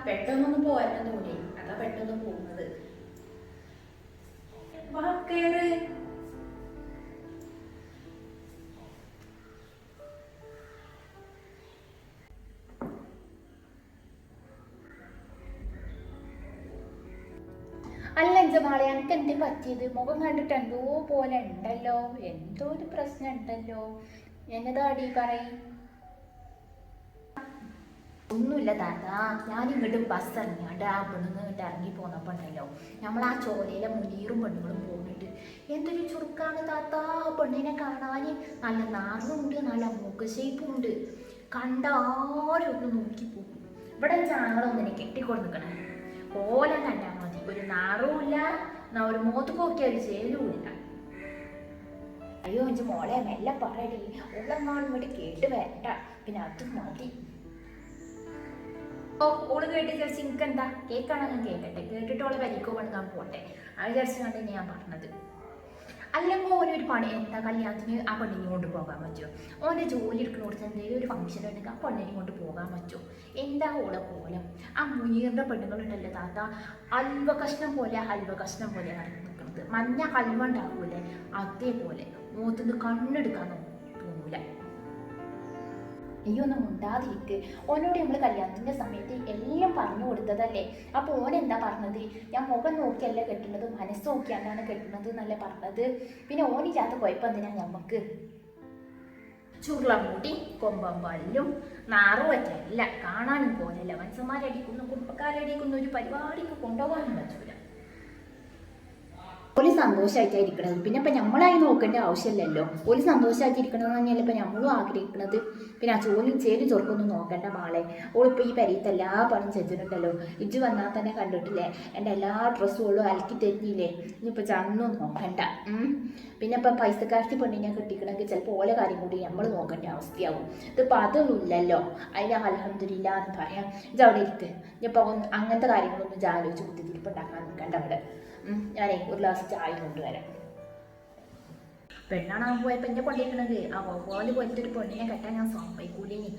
പെട്ടെന്നൊന്നും പോരാൻ തോന്നി, അതാ പെട്ടെന്ന് പോകുന്നത്. വാ കേറ്. അല്ല എന്റെ മാളെ, എനിക്ക് എന്ത് പറ്റിയത്? മുഖം കണ്ടിട്ട് എന്തോ പോലെ ഉണ്ടല്ലോ, എന്തോ ഒരു പ്രശ്നം ഉണ്ടല്ലോ. എന്നതാടി പറയും. ഒന്നുമില്ല താത്താ, ഞാൻ ഇങ്ങോട്ട് ബസ് ഇറങ്ങിയാണ്ട് ആ പെണ്ണുന്ന് ഇങ്ങോട്ട് ഇറങ്ങി പോന്നപ്പോൾ ഉണ്ടല്ലോ, നമ്മൾ ആ ചോലയിലെ മുനീറും പെണ്ണുങ്ങളും പോകുന്നുണ്ട്. എന്തൊരു ചുരുക്കാണ് താത്താ ആ പെണ്ണിനെ കാണാൻ. നല്ല നാറുണ്ട്, നല്ല മൂക്ക് ഷേപ്പും ഉണ്ട്. കണ്ട ആരും ഒന്ന് നോക്കി പോകും. ഇവിടെ ചാങ്ങളൊന്നിനെ കെട്ടിക്കൊണ്ട് നിൽക്കണേ, കോലം കണ്ടാൽ മതി. ഒരു നാറും ഇല്ല, ഒരു മോത്ത് പോക്കിയ ഒരു ചേലും ഇല്ല. അയ്യോ എന്റെ മോളെ മെല്ലെ പറയടി, ഉള്ളങ്ങാളും വേണ്ടി കേട്ട് വരണ്ട, പിന്നെ അത് മതി. ഓ ഓള് കേട്ട് വിചാരിച്ച് എനിക്ക് എന്താ, കേൾക്കാണോ ഞാൻ കേൾക്കട്ടെ, കേട്ടിട്ടോളെ വരിക്കോ പണിതാൻ പോട്ടെ, അത് വിചാരിച്ച് കണ്ട് ഞാൻ പറഞ്ഞത്. അല്ലെങ്കിൽ ഓനൊരു പണി എന്താ കല്യാണത്തിന് ആ പെണ്ണിനെ കൊണ്ട് പോകാൻ പറ്റുമോ? ഓൻ്റെ ജോലി എടുക്കണോടത്ത് എന്തെങ്കിലും ഒരു ഫംഗ്ഷൻ ഉണ്ടെങ്കിൽ ആ പെണ്ണിനെ കൊണ്ട് പോകാൻ പറ്റുമോ? എന്താ ഓളെ കോലം. ആ മുനീറിൻ്റെ പെണ്ണുങ്ങളുണ്ടല്ലോ താത്ത, ഹൽവ കഷ്ണം പോലെ നിൽക്കുന്നത്. മഞ്ഞ ഹൽവ ഉണ്ടാകൂലേ, അതേപോലെ മുഖത്തുനിന്ന് കണ്ണെടുക്കാൻ തോന്നൂല. നീയൊന്നും ഉണ്ടാതിരിക്ക്. ഓനോട് നമ്മൾ കല്യാണത്തിൻ്റെ സമയത്ത് എല്ലാം പറഞ്ഞു കൊടുത്തതല്ലേ. അപ്പോൾ ഓനെന്താ പറഞ്ഞത്? ഞാൻ മുഖം നോക്കിയല്ല കെട്ടുന്നത്, മനസ്സ് നോക്കിയാണ്ടാണ് കെട്ടുന്നത് എന്നല്ല പറഞ്ഞത്. പിന്നെ ഓനില്ലാത്ത കുഴപ്പം എന്തിനാ നമുക്ക്? ചുരുളമുടി കൊമ്പം പല്ലും നാറും പറ്റല്ല, കാണാനും പോലല്ല. മനുഷ്യന്മാരടിക്കുന്ന കുടുംബക്കാരടിക്കുന്ന ഒരു പരിപാടിക്ക് കൊണ്ടുപോകാനും പറ്റൂല. ഒരു സന്തോഷമായിട്ടായിരിക്കണത്. പിന്നെ ഇപ്പം നമ്മളായി നോക്കേണ്ട ആവശ്യമില്ലല്ലോ. ഒരു സന്തോഷമായിട്ടിരിക്കണമെന്ന് തന്നെയല്ലേ ഇപ്പം നമ്മളും ആഗ്രഹിക്കുന്നത്. പിന്നെ ആ ചേലും ചൊറുക്കൊന്നും നോക്കണ്ട മാളെ. ഓളിപ്പോൾ ഈ പെരീത്തെ എല്ലാ പണിയും ചെച്ചിട്ടുണ്ടല്ലോ. ഇജ്ജ് വന്നാൽ തന്നെ കണ്ടിട്ടില്ലേ, എൻ്റെ എല്ലാ ഡ്രസ്സും ഓളും അലക്കി തരുന്നില്ലേ. ഇനിയിപ്പോൾ ചന്നും നോക്കണ്ട. പിന്നെ ഇപ്പം പൈസക്കാർക്ക് പെണ്ണിനെ കെട്ടിക്കണമെങ്കിൽ ചിലപ്പോൾ ഓലെ കാര്യം കൂടി നമ്മൾ നോക്കേണ്ട അവസ്ഥയാവും. ഇതിപ്പോൾ അതൊന്നും ഇല്ലല്ലോ. അതിന് അൽഹംദുലില്ലാ എന്ന് പറയാം. ഇജ്ജ് അവിടെ ഇരിക്ക്. ഇനിയിപ്പോൾ അങ്ങനത്തെ കാര്യങ്ങളൊന്നും ഇജ്ജ് ആലോചിച്ച് കുത്തിത്തിരിപ്പുണ്ടാക്കാൻ നിൽക്കണ്ട അവിടെ. ഞാനേ ഒരു ഗ്ലാസ് ചായ കൊണ്ടുവരാം. പെണ്ണാണാൻ പോയപ്പോൾ എന്നെ കൊണ്ടിരിക്കണത് ആ പോലെ പോലത്തെ ഒരു പെണ്ണിനെ കെട്ടാൻ ഞാൻ സമ്മതിക്കൂലേനി.